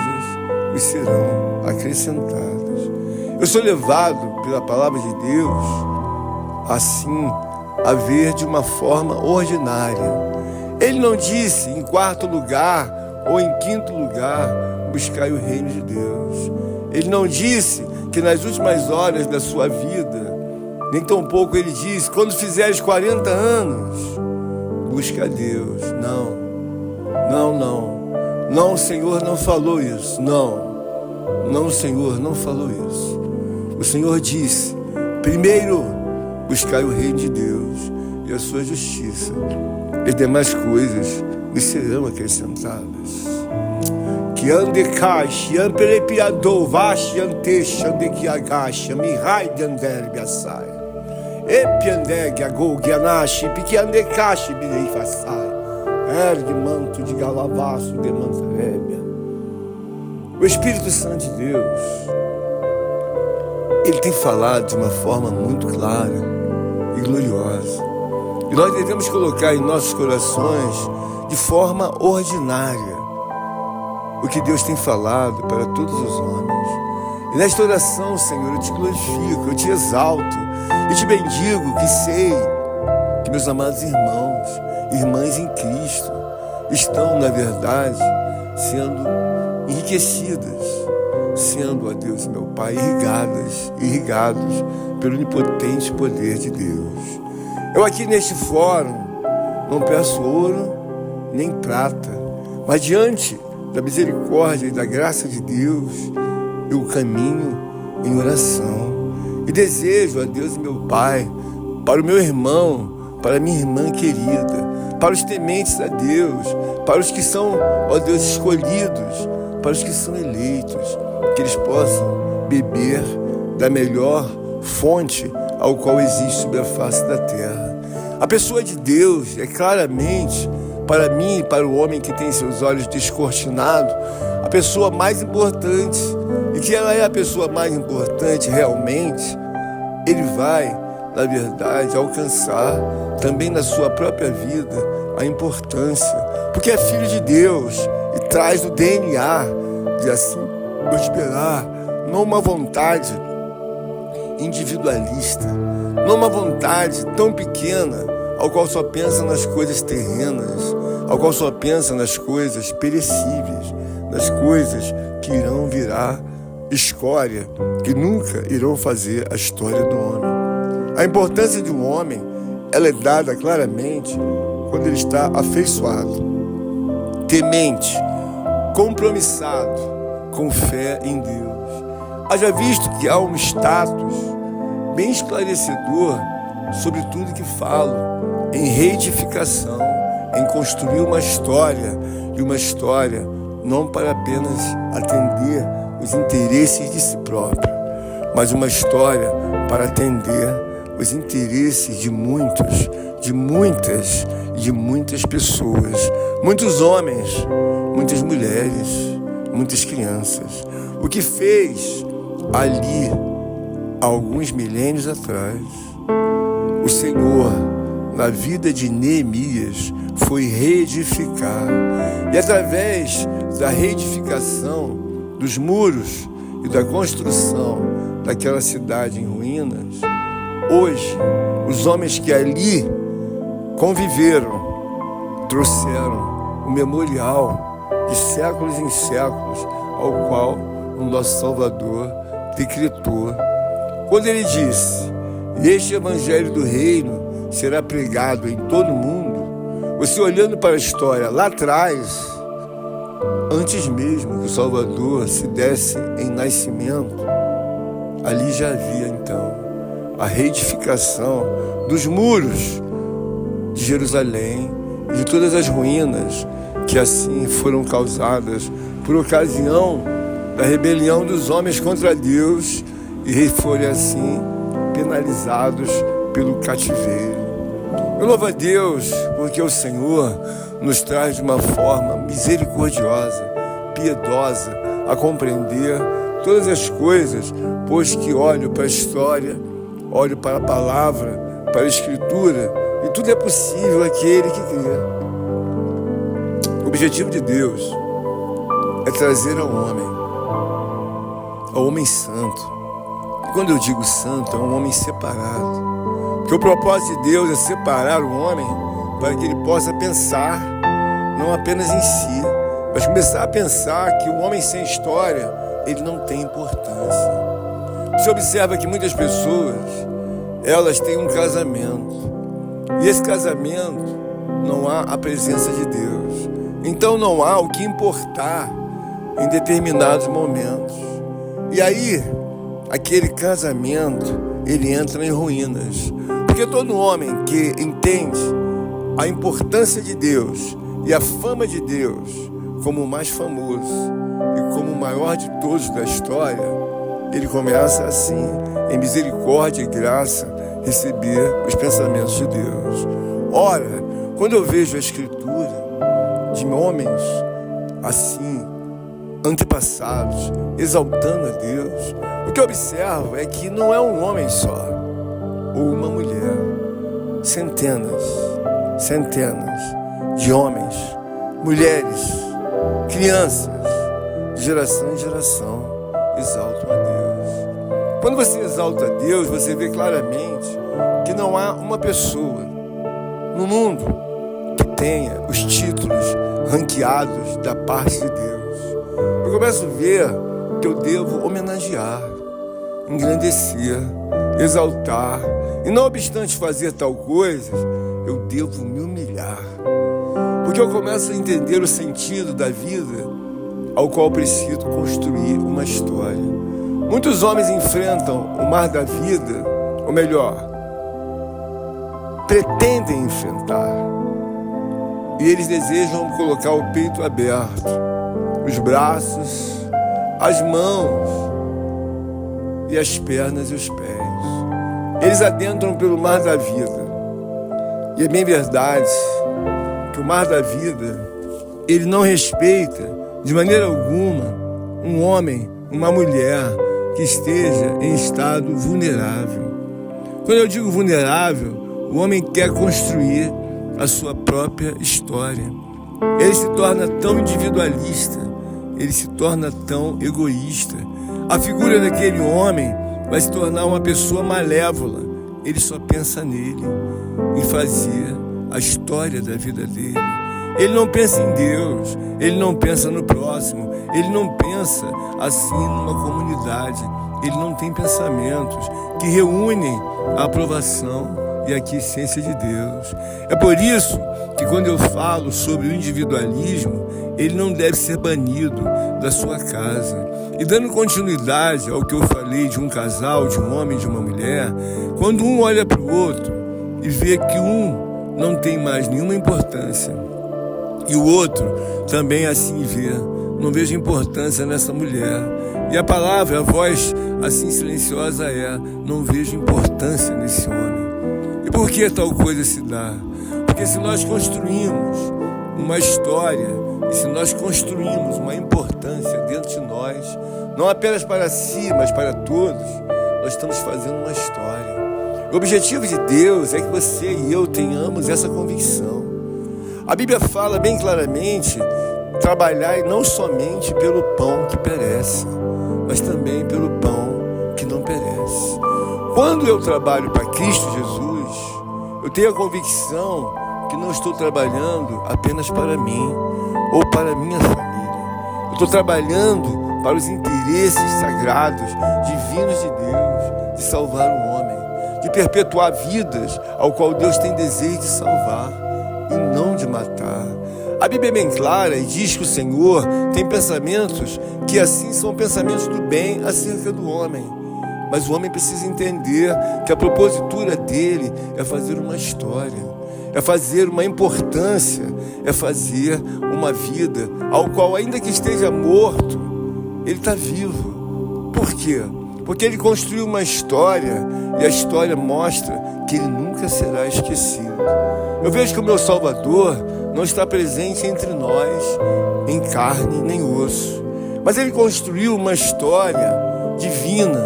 vos serão acrescentadas. Eu sou levado pela palavra de Deus, assim, a ver de uma forma ordinária. Ele não disse em quarto lugar ou em quinto lugar, buscai o reino de Deus. Ele não disse que nas últimas horas da sua vida, nem tampouco ele disse, quando fizeres 40 anos, busca a Deus. Não, o Senhor não falou isso. Não, o Senhor não falou isso. O Senhor disse: primeiro, buscai o reino de Deus e a sua justiça, e as demais coisas lhe serão acrescentadas. Que ande caixa, ampelepiador, vaste anteixa, ande que agacha, me rai de anderbe assai. Epiandeg, agog, anache, pique ande caixa, birei façai. Ergue manto de galavaço, de mantarébia. O Espírito Santo de Deus, ele tem falado de uma forma muito clara e gloriosa. E nós devemos colocar em nossos corações, de forma ordinária, o que Deus tem falado para todos os homens. E nesta oração, Senhor, eu te glorifico, eu te exalto, eu te bendigo, que sei que meus amados irmãos, irmãs em Cristo, estão, na verdade, sendo enriquecidas, sendo, ó Deus, meu Pai, irrigados pelo onipotente poder de Deus. Eu aqui neste fórum não peço ouro nem prata, mas diante da misericórdia e da graça de Deus, eu caminho em oração e desejo a Deus, meu Pai, para o meu irmão, para a minha irmã querida, para os tementes a Deus, para os que são, ó Deus, escolhidos, para os que são eleitos, que eles possam beber da melhor fonte ao qual existe sobre a face da terra. A pessoa de Deus é claramente, para mim e para o homem que tem seus olhos descortinados, a pessoa mais importante. E que ela é a pessoa mais importante realmente, ele vai, na verdade, alcançar também na sua própria vida a importância, porque é filho de Deus e traz o DNA de assim prosperar, não uma vontade individualista, não uma vontade tão pequena ao qual só pensa nas coisas terrenas, ao qual só pensa nas coisas perecíveis, nas coisas que irão virar escória, que nunca irão fazer a história do homem. A importância de um homem, ela é dada claramente quando ele está afeiçoado, temente, compromissado com fé em Deus. Haja visto que há um status bem esclarecedor sobre tudo que falo, em reedificação, em construir uma história, e uma história não para apenas atender os interesses de si próprio, mas uma história para atender os interesses de muitos, de muitas pessoas, muitos homens, muitas mulheres, muitas crianças. O que fez ali, há alguns milênios atrás, o Senhor, na vida de Neemias, foi reedificar. E através da reedificação dos muros e da construção daquela cidade em ruínas, hoje, os homens que ali conviveram, trouxeram o memorial de séculos em séculos, ao qual o nosso Salvador decretou. Quando ele disse: este evangelho do reino será pregado em todo o mundo, você olhando para a história lá atrás, antes mesmo que o Salvador se desse em nascimento, ali já havia então a reedificação dos muros de Jerusalém e de todas as ruínas que assim foram causadas por ocasião da rebelião dos homens contra Deus e foram assim penalizados pelo cativeiro. Eu louvo a Deus porque o Senhor nos traz de uma forma misericordiosa, piedosa, a compreender todas as coisas, pois que olho para a história, olho para a palavra, para a Escritura, e tudo é possível àquele que crê. O objetivo de Deus é trazer ao homem santo. E quando eu digo santo, é um homem separado. Porque o propósito de Deus é separar o homem para que ele possa pensar não apenas em si, mas começar a pensar que o homem sem história, ele não tem importância. Você observa que muitas pessoas, elas têm um casamento, e esse casamento não há a presença de Deus. Então não há o que importar em determinados momentos. E aí, aquele casamento, ele entra em ruínas. Porque todo homem que entende a importância de Deus e a fama de Deus como o mais famoso e como o maior de todos da história, ele começa assim, em misericórdia e graça, receber os pensamentos de Deus. Ora, quando eu vejo a Escritura de homens assim, antepassados, exaltando a Deus, o que eu observo é que não é um homem só, ou uma mulher, centenas de homens, mulheres, crianças, de geração em geração, exaltam a Deus. Quando você exalta a Deus, você vê claramente que não há uma pessoa no mundo que tenha os títulos ranqueados da parte de Deus. Eu começo a ver que eu devo homenagear, engrandecer, exaltar, e não obstante fazer tal coisa, eu devo me humilhar, porque eu começo a entender o sentido da vida ao qual preciso construir uma história. Muitos homens enfrentam o mar da vida, ou melhor, pretendem enfrentar, e eles desejam colocar o peito aberto, os braços, as mãos e as pernas e os pés. Eles adentram pelo mar da vida. E é bem verdade que o mar da vida, ele não respeita de maneira alguma um homem, uma mulher que esteja em estado vulnerável. Quando eu digo vulnerável, o homem quer construir a sua própria história. Ele se torna tão individualista, ele se torna tão egoísta. A figura daquele homem vai se tornar uma pessoa malévola. Ele só pensa nele, em fazer a história da vida dele. Ele não pensa em Deus, ele não pensa no próximo, ele não pensa assim numa comunidade. Ele não tem pensamentos que reúnem a aprovação e a aquiescência de Deus. É por isso que quando eu falo sobre o individualismo, ele não deve ser banido da sua casa. E dando continuidade ao que eu falei de um casal, de um homem e de uma mulher, quando um olha para o outro e vê que um não tem mais nenhuma importância e o outro também assim vê, não vejo importância nessa mulher. E a palavra, a voz assim silenciosa é: não vejo importância nesse homem. E por que tal coisa se dá? Porque se nós construímos uma história, e se nós construímos uma importância dentro de nós, não apenas para si, mas para todos, nós estamos fazendo uma história. O objetivo de Deus é que você e eu tenhamos essa convicção. A Bíblia fala bem claramente: trabalhai não somente pelo pão que perece, mas também pelo pão que não perece. Quando eu trabalho para Cristo Jesus, eu tenho a convicção que não estou trabalhando apenas para mim ou para minha família. Eu estou trabalhando para os interesses sagrados, divinos de Deus, de salvar o homem, de perpetuar vidas ao qual Deus tem desejo de salvar e não de matar. A Bíblia é bem clara e diz que o Senhor tem pensamentos que assim são pensamentos do bem acerca do homem. Mas o homem precisa entender que a propositura dele é fazer uma história, é fazer uma importância, é fazer uma vida ao qual, ainda que esteja morto, ele está vivo. Por quê? Porque ele construiu uma história e a história mostra que ele nunca será esquecido. Eu vejo que o meu Salvador não está presente entre nós em carne nem osso, mas Ele construiu uma história divina,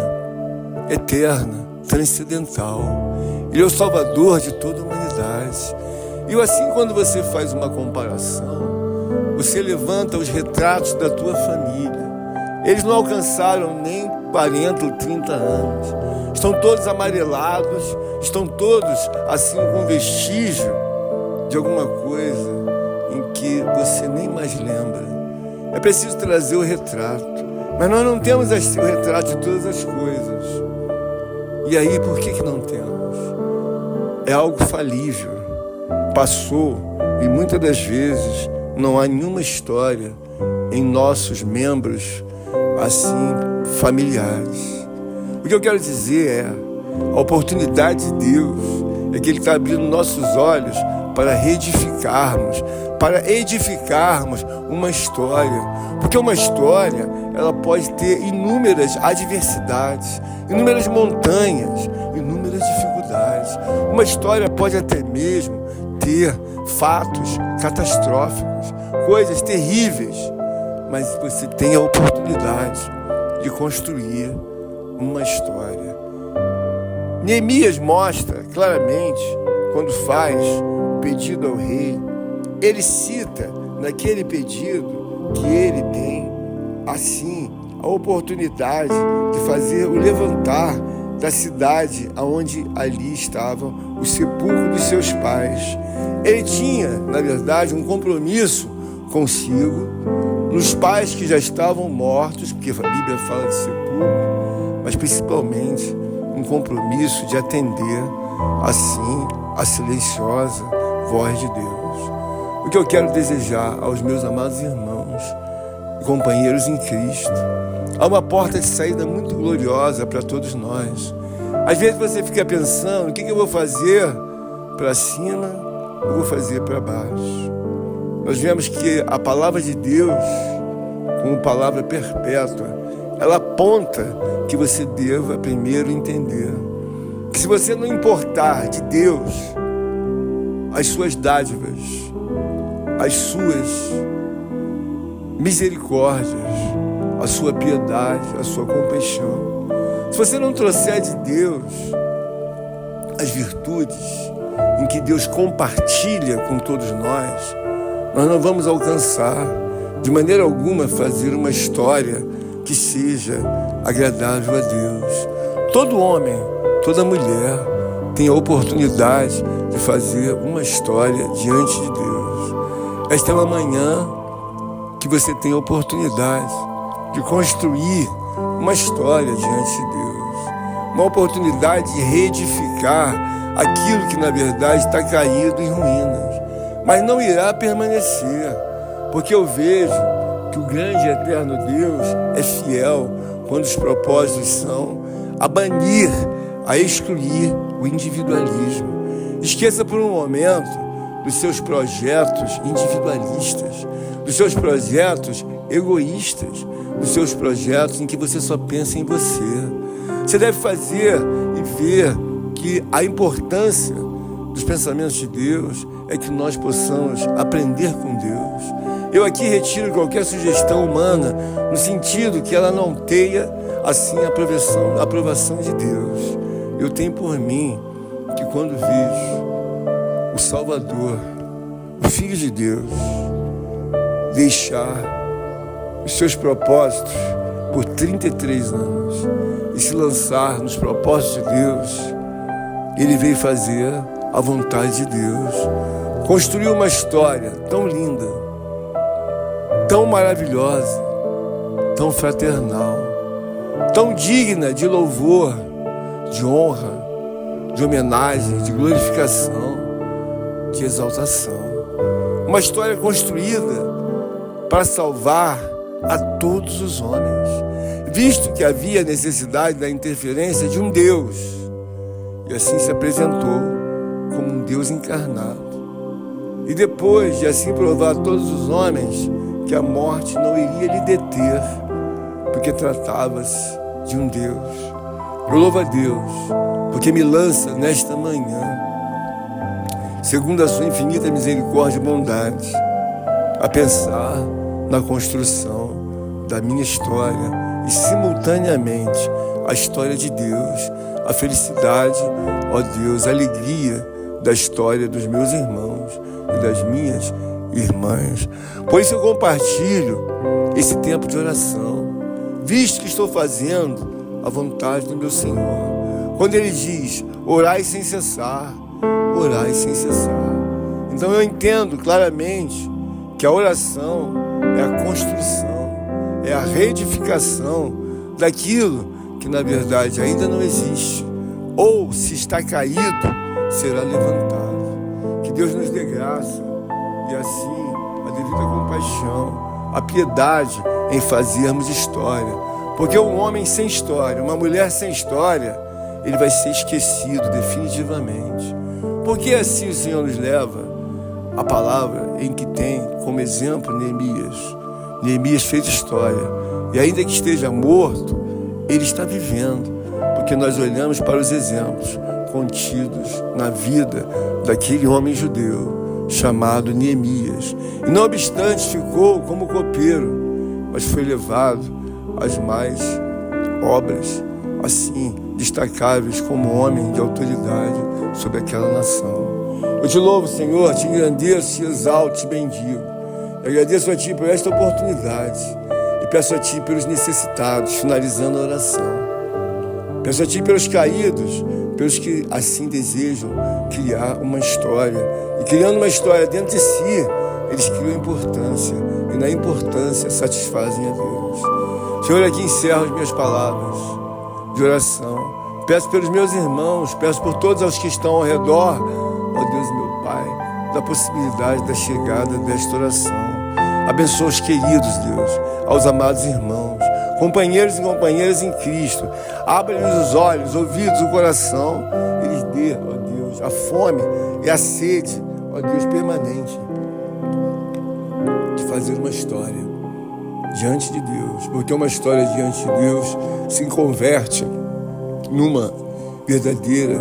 eterna, transcendental. Ele é o Salvador de toda a humanidade. E assim, quando você faz uma comparação, você levanta os retratos da tua família. Eles não alcançaram nem 40 ou 30 anos. Estão todos amarelados, estão todos assim com vestígio de alguma coisa em que você nem mais lembra. É preciso trazer o retrato, mas nós não temos o retrato de todas as coisas. E aí, por que não temos? É algo falível, passou, e muitas das vezes não há nenhuma história em nossos membros assim familiares. O que eu quero dizer é, a oportunidade de Deus é que Ele está abrindo nossos olhos para reedificarmos, para edificarmos uma história. Porque uma história, ela pode ter inúmeras adversidades, inúmeras montanhas, inúmeras dificuldades. Uma história pode até mesmo ter fatos catastróficos, coisas terríveis, mas você tem a oportunidade de construir uma história. Neemias mostra claramente, quando faz o pedido ao rei, ele cita naquele pedido que ele tem, assim, a oportunidade de fazer o levantar da cidade onde ali estavam os sepulcros dos seus pais. Ele tinha, na verdade, um compromisso consigo, nos pais que já estavam mortos, porque a Bíblia fala de sepulcro, mas principalmente um compromisso de atender, assim, a silenciosa voz de Deus. O que eu quero desejar aos meus amados irmãos e companheiros em Cristo, há uma porta de saída muito gloriosa para todos nós. Às vezes você fica pensando, o que eu vou fazer para cima, eu vou fazer para baixo. Nós vemos que a palavra de Deus, como palavra perpétua, ela aponta que você deva primeiro entender que se você não importar de Deus as suas dádivas, as suas misericórdias, a sua piedade, a sua compaixão, se você não trouxer de Deus as virtudes em que Deus compartilha com todos nós não vamos alcançar de maneira alguma fazer uma história que seja agradável a Deus. Todo homem, toda mulher tem a oportunidade de fazer uma história diante de Deus. Esta é uma manhã que você tem a oportunidade de construir uma história diante de Deus, uma oportunidade de reedificar aquilo que na verdade está caído em ruínas, mas não irá permanecer, porque eu vejo que o grande e eterno Deus é fiel quando os propósitos são a banir, a excluir o individualismo. Esqueça por um momento dos seus projetos individualistas, dos seus projetos egoístas, dos seus projetos em que você só pensa em você. Você deve fazer e ver que a importância dos pensamentos de Deus é que nós possamos aprender com Deus. Eu aqui retiro qualquer sugestão humana no sentido que ela não tenha assim a aprovação de Deus. Eu tenho por mim que quando vejo o Salvador, o Filho de Deus, deixar os seus propósitos por 33 anos e se lançar nos propósitos de Deus, ele veio fazer a vontade de Deus, construiu uma história tão linda, tão maravilhosa, tão fraternal, tão digna de louvor, de honra, de homenagem, de glorificação, de exaltação. Uma história construída para salvar a todos os homens, visto que havia necessidade da interferência de um Deus, e assim se apresentou como um Deus encarnado. E depois de assim provar a todos os homens que a morte não iria lhe deter, porque tratava-se de um Deus. Eu louvo a Deus, porque me lança nesta manhã segundo a sua infinita misericórdia e bondade, a pensar na construção da minha história e simultaneamente a história de Deus, a felicidade, ó Deus, a alegria da história dos meus irmãos e das minhas irmãs. Por isso eu compartilho esse tempo de oração, visto que estou fazendo a vontade do meu Senhor. Quando Ele diz, orai sem cessar, orai sem cessar. Então eu entendo claramente que a oração é a construção, é a reedificação daquilo que na verdade ainda não existe, ou se está caído, será levantado. Que Deus nos dê graça e assim a devida compaixão, a piedade em fazermos história, porque um homem sem história, uma mulher sem história, ele vai ser esquecido definitivamente. Porque assim o Senhor nos leva a palavra em que tem como exemplo Neemias. Neemias fez história, e ainda que esteja morto, ele está vivendo, porque nós olhamos para os exemplos contidos na vida daquele homem judeu chamado Neemias. E não obstante ficou como copeiro, mas foi levado às mais obras, assim, destacáveis como homem de autoridade sobre aquela nação. Eu te louvo, Senhor, te engrandeço, te exalto, te bendigo. Eu agradeço a Ti por esta oportunidade e peço a Ti pelos necessitados, finalizando a oração. Peço a Ti pelos caídos, pelos que assim desejam criar uma história. E criando uma história dentro de si, eles criam importância. E na importância satisfazem a Deus. Senhor, aqui encerro as minhas palavras de oração. Peço pelos meus irmãos, peço por todos os que estão ao redor, ó Deus meu Pai, da possibilidade da chegada desta oração. Abençoa os queridos, Deus, aos amados irmãos, companheiros e companheiras em Cristo. Abre-lhes os olhos, ouvidos, o coração, e lhes dê, ó Deus, a fome e a sede, ó Deus, permanente de fazer uma história diante de Deus, porque uma história diante de Deus se converte numa verdadeira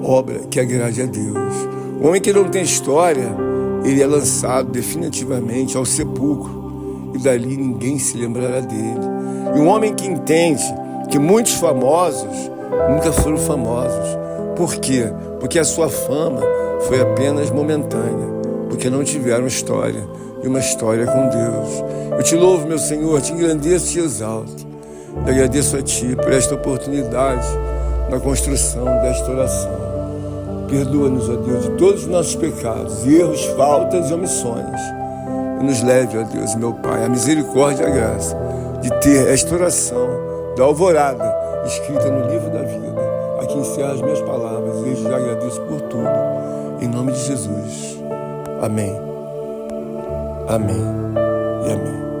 obra que agrade a Deus. O homem que não tem história, ele é lançado definitivamente ao sepulcro e dali ninguém se lembrará dele. E um homem que entende que muitos famosos nunca foram famosos. Por quê? Porque a sua fama foi apenas momentânea, porque não tiveram história e uma história com Deus. Eu te louvo, meu Senhor, te engrandeço e te exalto. Eu agradeço a Ti por esta oportunidade na construção desta oração. Perdoa-nos, ó Deus, de todos os nossos pecados, erros, faltas e omissões. E nos leve, ó Deus, meu Pai, a misericórdia e a graça de ter esta oração da alvorada escrita no livro da vida. Aqui encerro as minhas palavras e já agradeço por tudo. Em nome de Jesus. Amém. Amém e amém.